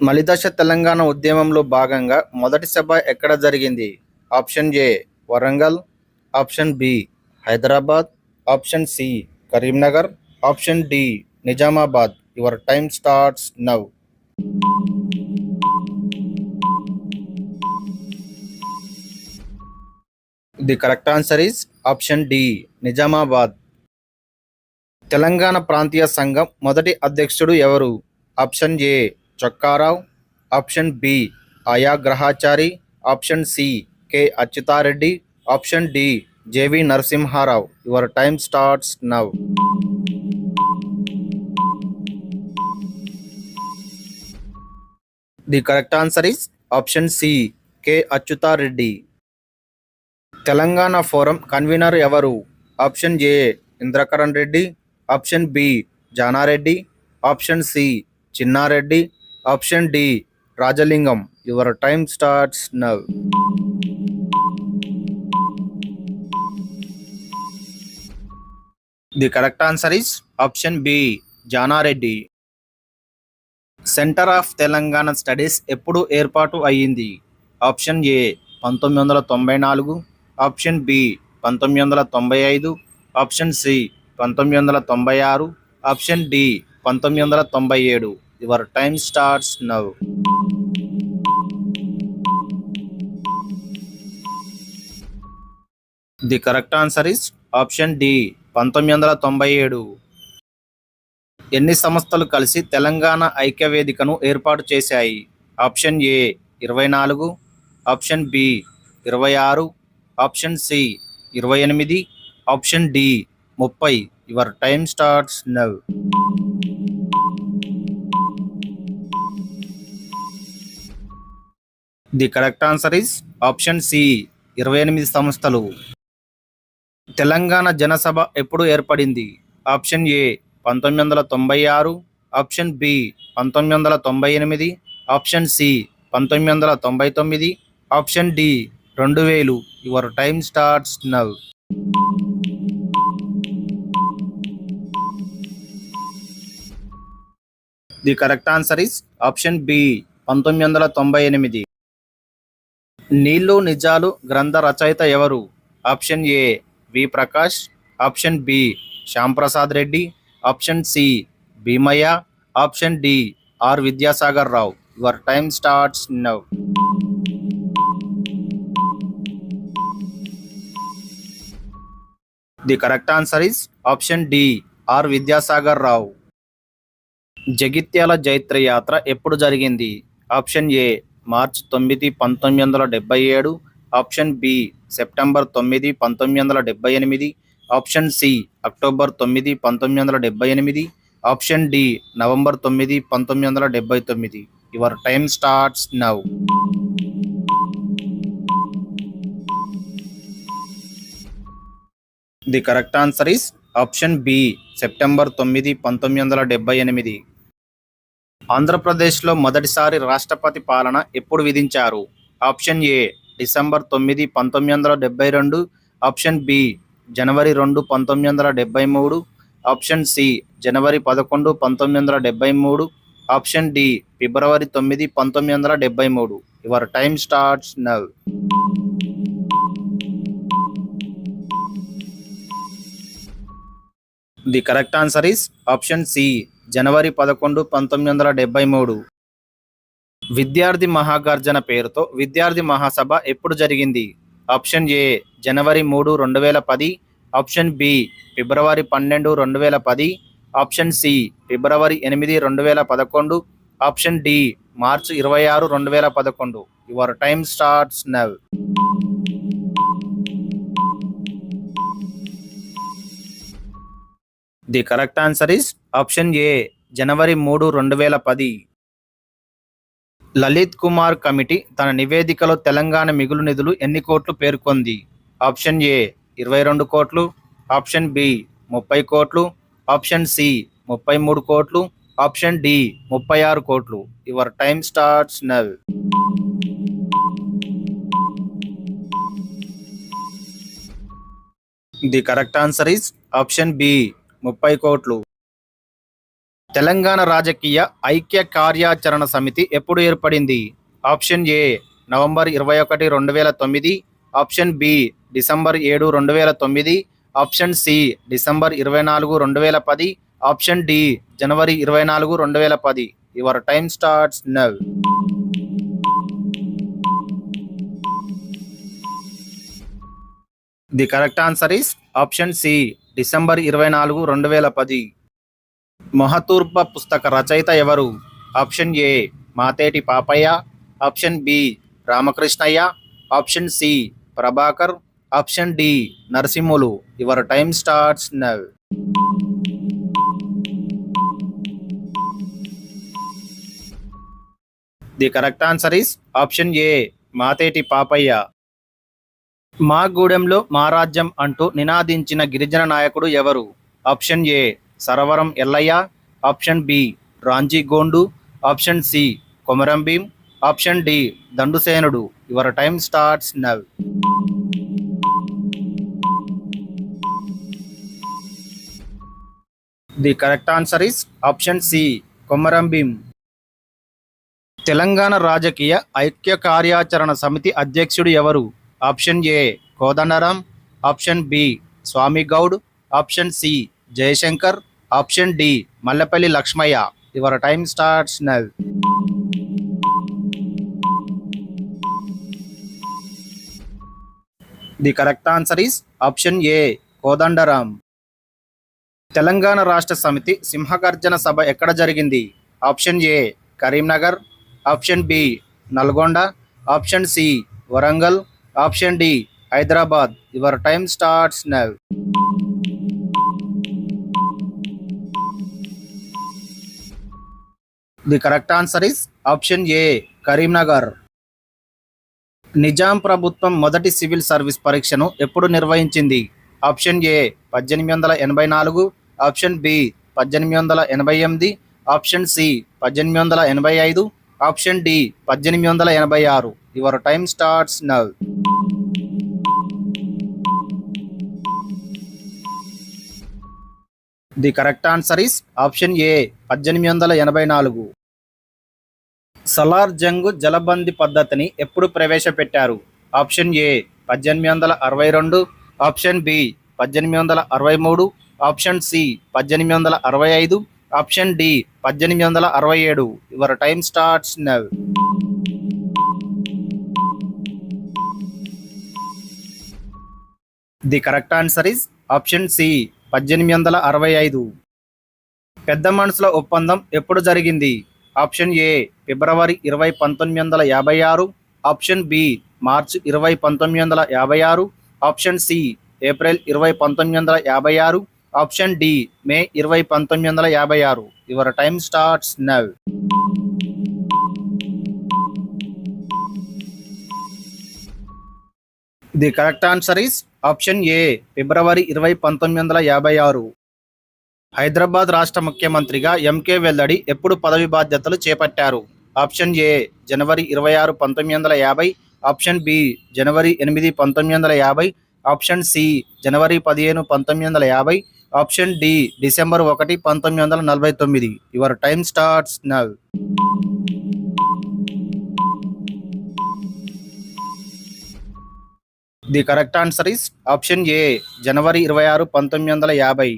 మలిదశ తెలంగాణ ఉద్యమంలో భాగంగా మొదటి సభ ఎక్కడ జరిగింది? Option A Warangal, option B Hyderabad, option C Karimnagar, option D Nizamabad. Your time starts now. The correct answer is option D Nizamabad. Telangana ప్రాంతీయ సంఘం మొదటి అధ్యక్షుడు ఎవరు? Option A Chokka Rao, option B ఆయా Grahachari, option C K Achyutha Reddy, option D J V Narasimha Rao. Your time starts now. The correct answer is option C K Achyutha Reddy. Telangana forum convener ఎవరు? Option A Indrakaran Reddy, option B Jana Reddy, option C Chinna Reddy, option D Rajalingam. Your time starts now. The correct answer is option B Jana Reddy. Centre of Telangana studies ఎప్పుడు ఏర్పాటు అయ్యింది? Option A 1994, option B 1995, option C 1996, option D 1997. Your time starts now. The correct answer is option D 1997. ఎన్ని సంస్థలు కలిసి తెలంగాణ ఐక్యవేదికను ఏర్పాటు చేశాయి? Option A 24, option B 26, option C 28, option D 30. Your time starts now. The correct answer is option C 28 సంస్థలు. తెలంగాణ జనసభ ఎప్పుడు ఏర్పడింది? Option A 1996, option B 1998, option C 1999, option D 2000. Your time starts now. The correct answer is option B 1998. Neellu Nijalu గ్రంథ రచయిత ఎవరు? Option A V Prakash, option B Shyam Prasad Reddy, option C Bheemaiah, option D R Vidyasagar Rao. Your time starts now. The correct answer is option D R Vidyasagar రావు. జగిత్యాల జైత్ర యాత్ర ఎప్పుడు జరిగింది? Option A March 9, 1977, option B September 9, 1978, option C October 9, 1978, option D November 9, 1979. Your time starts now. The correct answer is option B September 9, 1978. ఆంధ్రప్రదేశ్లో మొదటిసారి రాష్ట్రపతి పాలన ఎప్పుడు విధించారు? Option A December 9, 1972, option B January 2, 1973, option C January 11, 1973, option D February 9, 1973. Your time starts now. The correct answer is option C January 11, 1973. విద్యార్థి మహాగర్జన పేరుతో విద్యార్థి మహాసభ ఎప్పుడు జరిగింది? Option A January 3, 2010, option B February 12, 2010, option C February 8, 2011, option D March 26, 2011. Your time starts now. The correct answer is option A January 3, 2010. Lalit Kumar committee తన నివేదికలో తెలంగాణ మిగులు నిధులు ఎన్ని కోట్లు పేర్కొంది? ఆప్షన్ ఏ 22 కోట్లు, ఆప్షన్ బి 30 కోట్లు, ఆప్షన్ సి 33 కోట్లు, ఆప్షన్ డి 36 కోట్లు. Your time starts now. The correct answer is option B 30 కోట్లు. తెలంగాణ రాజకీయ ఐక్య కార్యాచరణ సమితి ఎప్పుడు ఏర్పడింది? Option A November 21, 2009, option B December 7, 2009, option C December 24, 2010, option D జనవరి 24, 2010. Your time starts now. The correct answer is option C December 24, 2010. మొహతూర్బ పుస్తక రచయిత ఎవరు? Option A Mateti Papaiah, option B Ramakrishnaiah, option C Prabhakar, option D Narasimhulu. Your time starts now. The correct answer is option A Mateti Papaiah. మా గూడెంలో మా రాజ్యం అంటూ నినాదించిన గిరిజన నాయకుడు ఎవరు? Option A Sarvaram Ellaiah, option B Ramji Gond, option C Komaram Bheem, option D Dandusenudu. Your time starts now. The correct answer is option C Komaram Bheem. Telangana రాజకీయ ఐక్య కార్యాచరణ సమితి అధ్యక్షుడు ఎవరు? Option A Kodandaram, option B Swamy Goud, option C Jayashankar, option D Mallepally Lakshmaiah. Your time starts now. The correct answer is option A Kodandaram. Telangana Rashtra Samithi సింహగర్జన సభ ఎక్కడ జరిగింది? Option A Karimnagar, option B Nalgonda, option C Warangal, option D Hyderabad. Your time starts now. The correct answer is option A Karimnagar. Nizam ప్రభుత్వం మొదటి civil service పరీక్షను ఎప్పుడు నిర్వహించింది? Option A 1884, option B 1888, option C 1885, option D 1886. Your time starts now. The correct answer is option A 1884. Salar Jung జలబందీ పద్ధతిని ఎప్పుడు ప్రవేశపెట్టారు? Option A 1862, option B 1863, option C 1865, option D 1867. Your time starts now. The correct answer is option C 1865. పెద్ద మనుషుల ఒప్పందం ఎప్పుడు జరిగింది? Option A ఫిబ్రవరి 20, 1956, ఆప్షన్ బి మార్చి 20, 1956, option C April 20, 1956, option D May 20, 1956. Your time starts now. The correct answer is option A ఫిబ్రవరి 20, 1956. హైదరాబాద్ రాష్ట్ర ముఖ్యమంత్రిగా ఎంకే వెల్లడి ఎప్పుడు పదవి బాధ్యతలు చేపట్టారు? Option A January 26, 1950, option B January 8, 1950, option C January 15, 1950, option D December 1, 1949. Your time starts now. The correct answer is option A January 26, 1950.